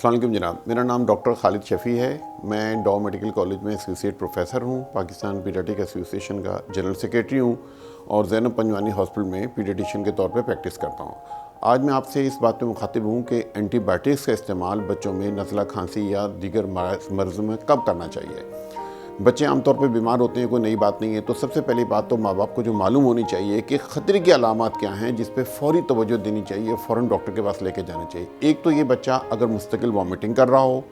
अस्सलाम वालेकुम जनाब, मेरा नाम डॉक्टर खालिद शफ़ी है। मैं डॉ मेडिकल कॉलेज में एसोसिएट प्रोफेसर हूँ, पाकिस्तान पीडियाट्रिक एसोसिएशन का जनरल सेक्रेटरी हूँ और ज़ैनब पंजवानी हॉस्पिटल में पीडियाट्रिशियन के तौर पे प्रैक्टिस करता हूँ। आज मैं आपसे इस बात पे मुखातिब हूँ कि एंटीबायोटिक्स का इस्तेमाल बच्चों में नज़ला, खांसी या दीगर मर्ज़ में कब करना चाहिए। बच्चे आमतौर पे बीमार होते हैं, कोई नई बात नहीं है। तो सबसे पहली बात तो माँ बाप को जो मालूम होनी चाहिए कि ख़तरे की अलामात क्या हैं, जिस पे फ़ौरी तवज्जो देनी चाहिए, फ़ौरन डॉक्टर के पास लेके जाना चाहिए। एक तो ये बच्चा अगर मुस्तकिल वॉमिटिंग कर रहा हो,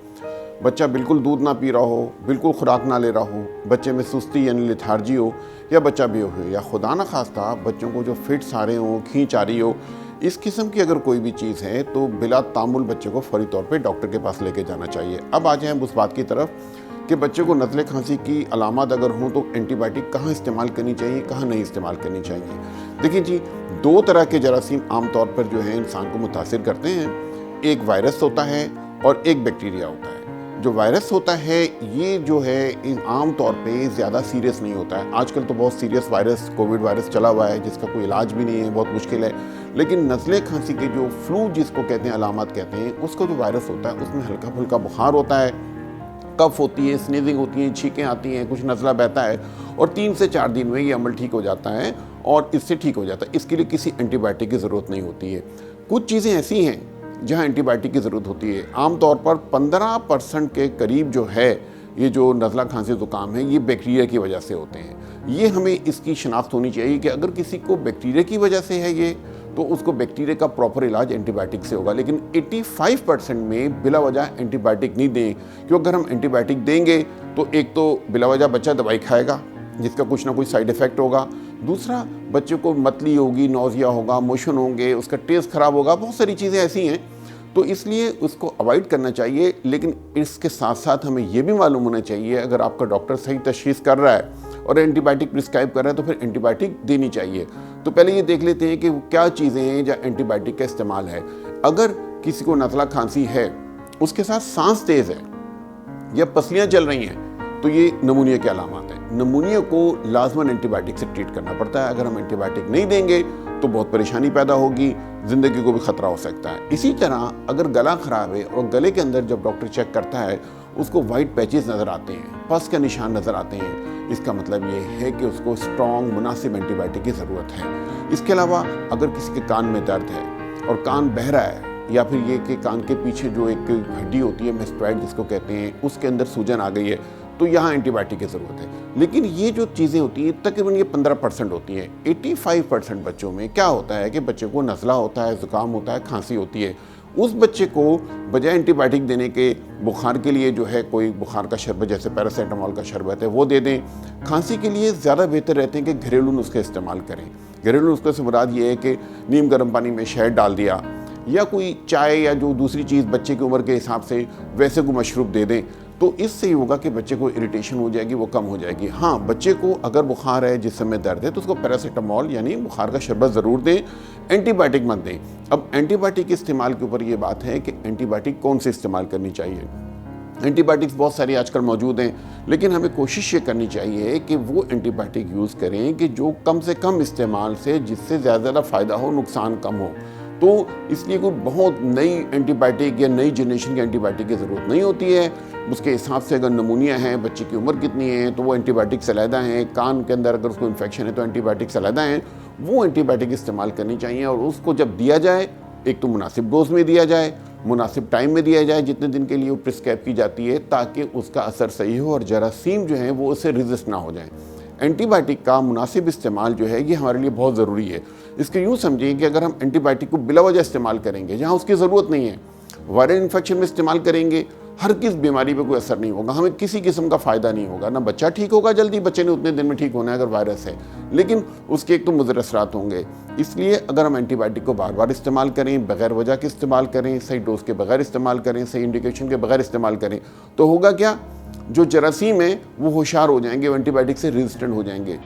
बच्चा बिल्कुल दूध ना पी रहा हो, बिल्कुल खुराक ना ले रहा हो, बच्चे में सुस्ती यानी लिथार्जी हो, या बच्चा बेहोश हो, या खुदा न खास्ता बच्चों को जो फिट्स आ रहे हों, खींच आ रही हो, इस किस्म की अगर कोई भी चीज़ है तो बिला तामुल बच्चे को फ़ौरी तौर पे डॉक्टर के पास लेके जाना चाहिए। अब आ जाएँ उस बात की तरफ कि बच्चे को नज़ले खांसी की अलामत अगर हों तो एंटीबायोटिक कहाँ इस्तेमाल करनी चाहिए, कहाँ नहीं इस्तेमाल करनी चाहिए। देखिए जी, दो तरह के जरासीम आमतौर पर जो है इंसान को मुतासिर करते हैं। एक वायरस होता है और एक बैक्टीरिया होता है। जो वायरस होता है ये जो है आम तौर पे ज़्यादा सीरियस नहीं होता है। आजकल तो बहुत सीरियस वायरस, कोविड वायरस चला हुआ है जिसका कोई इलाज भी नहीं है, बहुत मुश्किल है। लेकिन नज़ले खांसी के जो फ्लू जिसको कहते हैं, अलामत कहते हैं, उसका जो वायरस होता है उसमें हल्का फुल्का बुखार होता है, कफ होती है, स्नीजिंग होती है, छींकें आती हैं, कुछ नज़ला बहता है और 3 से 4 दिन में ये अमल ठीक हो जाता है और इससे ठीक हो जाता है। इसके लिए किसी एंटीबायोटिक की ज़रूरत नहीं होती है। कुछ चीज़ें ऐसी हैं जहाँ एंटीबायोटिक की ज़रूरत होती है। आमतौर पर 15% के करीब जो है ये जो नज़ला, खांसी, ज़ुकाम है ये बैक्टीरिया की वजह से होते हैं। ये हमें इसकी शनाख्त होनी चाहिए कि अगर किसी को बैक्टीरिया की वजह से है ये, तो उसको बैक्टीरिया का प्रॉपर इलाज एंटीबायोटिक से होगा। लेकिन 85% में बिला वजह एंटीबायोटिक नहीं दें, क्योंकि अगर हम एंटीबायोटिक देंगे तो एक तो बिला वजह बच्चा दवाई खाएगा जिसका कुछ ना कुछ साइड इफ़ेक्ट होगा, दूसरा बच्चे को मतली होगी, नौजिया होगा, मोशन होंगे, उसका टेस्ट ख़राब होगा, बहुत सारी चीज़ें ऐसी हैं। तो इसलिए उसको अवॉइड करना चाहिए। लेकिन इसके साथ साथ हमें ये भी मालूम होना चाहिए अगर आपका डॉक्टर सही तशख़ीस कर रहा है और एंटीबायोटिक प्रिस्क्राइब कर रहा है तो फिर एंटीबायोटिक देनी चाहिए। तो पहले ये देख लेते हैं कि वो क्या चीज़ें हैं जहाँ एंटीबायोटिक का इस्तेमाल है। अगर किसी को नज़ला, खांसी है, उसके साथ सांस तेज़ है या पसलियाँ चल रही हैं, तो ये नमूनिया की अलामत है। नमूनिया को लाजमन एंटीबायोटिक से ट्रीट करना पड़ता है। अगर हम एंटीबायोटिक नहीं देंगे तो बहुत परेशानी पैदा होगी, ज़िंदगी को भी ख़तरा हो सकता है। इसी तरह अगर गला ख़राब है और गले के अंदर जब डॉक्टर चेक करता है उसको वाइट पैचेस नज़र आते हैं, पस के निशान नज़र आते हैं, इसका मतलब ये है कि उसको स्ट्रॉन्ग मुनासिब एंटीबायोटिक की ज़रूरत है। इसके अलावा अगर किसी के कान में दर्द है और कान बह रहा है, या फिर ये कि कान के पीछे जो एक हड्डी होती है, मेस्टोइड जिसको कहते हैं, उसके अंदर सूजन आ गई है, तो यहाँ एंटीबायोटिक की ज़रूरत है। लेकिन ये जो चीज़ें होती हैं तकरीबन ये 15% होती हैं। 85% बच्चों में क्या होता है कि बच्चे को नज़ला होता है, ज़ुकाम होता है, खांसी होती है। उस बच्चे को बजाय एंटीबायोटिक देने के बुखार के लिए जो है कोई बुखार का शरबत जैसे पैरासीटामोल का शरबत है वो दे दें। खांसी के लिए ज़्यादा बेहतर रहते हैं कि घरेलू नुस्खे इस्तेमाल करें। घरेलू नुस्खे से मुराद ये है कि नीम गर्म पानी में शहद डाल दिया या कोई चाय या जो दूसरी चीज़ बच्चे की उम्र के हिसाब से वैसे को मशरूब दे दें, तो इससे ही होगा कि बच्चे को इरिटेशन हो जाएगी, वो कम हो जाएगी। हाँ, बच्चे को अगर बुखार है, जिस समय दर्द है, तो उसको पैरासीटामोल यानी बुखार का शरबत ज़रूर दें, एंटीबायोटिक मत दें। अब एंटीबायोटिक के इस्तेमाल के ऊपर ये बात है कि एंटीबायोटिक कौन से इस्तेमाल करनी चाहिए। एंटीबायोटिक्स बहुत सारी आजकल मौजूद हैं, लेकिन हमें कोशिश ये करनी चाहिए कि वो एंटीबायोटिक यूज़ करें कि जो कम से कम इस्तेमाल से जिससे ज़्यादा फ़ायदा हो, नुकसान कम हो। तो इसलिए कोई बहुत नई एंटीबायोटिक या नई जनरेशन की एंटीबायोटिक की ज़रूरत नहीं होती है। उसके हिसाब से अगर नमूनिया है, बच्चे की उम्र कितनी है, तो वो एंटीबायोटिक अलहदा हैं। कान के अंदर अगर उसको इन्फेक्शन है तो एंटीबायोटिक अलहदा हैं। वो एंटीबायोटिक इस्तेमाल करनी चाहिए और उसको जब दिया जाए, एक तो मुनासिब डोज में दिया जाए, मुनासिब टाइम में दिया जाए, जितने दिन के लिए वो प्रिस्क्राइब की जाती है, ताकि उसका असर सही हो और जरासीम जो है वो उससे रेजिस्ट ना हो जाए। एंटीबायोटिक का मुनासिब इस्तेमाल जो है ये हमारे लिए बहुत ज़रूरी है। इसके यूँ समझिए कि अगर हम एंटीबायोटिक को बिला वजह इस्तेमाल करेंगे जहाँ उसकी ज़रूरत नहीं है, वायरल इन्फेक्शन में इस्तेमाल करेंगे, हर किस बीमारी पे कोई असर नहीं होगा, हमें किसी किस्म का फ़ायदा नहीं होगा। ना बच्चा ठीक होगा जल्दी, बच्चे ने उतने दिन में ठीक होना है अगर वायरस है, लेकिन उसके एक तो मुज़र असरात होंगे। इसलिए अगर हम एंटीबायोटिक को बार बार इस्तेमाल करें, बगैर वजह के इस्तेमाल करें, सही डोज के बगैर इस्तेमाल करें, सही इंडिकेशन के बगैर इस्तेमाल करें, तो होगा क्या, जो जरासीम है वो होशियार हो जाएंगे, वो एंटीबायोटिक से रेजिस्टेंट हो जाएंगे।